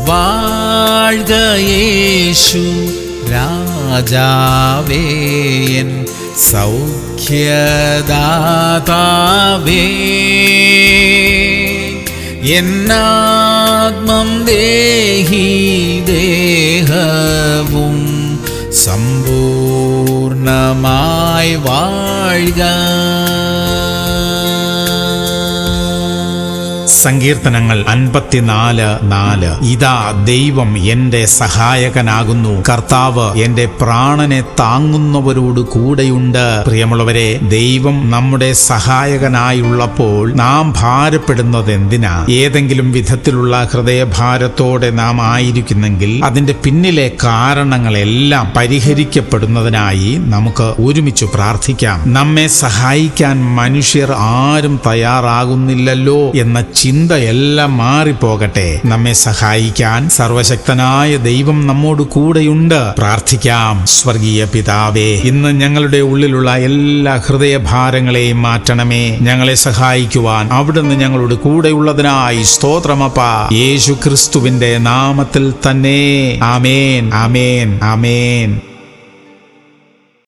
വാഴ്ക യേശു രാജാവേ, എൻ സൗഖ്യദാതാവേ. എന്നാത്മം ദേഹി ദേഹവും സമ്പൂർണമായി വാഴ്ക. സങ്കീർത്തനങ്ങൾ 54:4. ഇതാ ദൈവം എന്റെ സഹായകനാകുന്നു, കർത്താവ് എന്റെ പ്രാണനെ താങ്ങുന്നവരോട് കൂടെയുണ്ട്. പ്രിയമുള്ളവരെ, ദൈവം നമ്മുടെ സഹായകനായുള്ളപ്പോൾ നാം ഭാരപ്പെടുന്നത് എന്തിനാ? ഏതെങ്കിലും വിധത്തിലുള്ള ഹൃദയഭാരത്തോടെ നാം ആയിരിക്കുന്നെങ്കിൽ അതിന്റെ പിന്നിലെ കാരണങ്ങളെല്ലാം പരിഹരിക്കപ്പെടുന്നതിനായി നമുക്ക് ഒരുമിച്ച് പ്രാർത്ഥിക്കാം. നമ്മെ സഹായിക്കാൻ മനുഷ്യർ ആരും തയ്യാറാകുന്നില്ലല്ലോ എന്ന ചിന്തയെല്ലാം മാറിപ്പോകട്ടെ. നമ്മെ സഹായിക്കാൻ സർവശക്തനായ ദൈവം നമ്മോട് കൂടെയുണ്ട്. പ്രാർത്ഥിക്കാം. സ്വർഗീയ പിതാവേ, ഇന്ന് ഞങ്ങളുടെ ഉള്ളിലുള്ള എല്ലാ ഹൃദയഭാരങ്ങളെയും മാറ്റണമേ. ഞങ്ങളെ സഹായിക്കുവാൻ അവിടുന്ന് ഞങ്ങളോട് കൂടെയുള്ളതിനായി സ്തോത്രമപ്പ. യേശു ക്രിസ്തുവിന്റെ നാമത്തിൽ തന്നെ. ആമേൻ, ആമേൻ, ആമേൻ.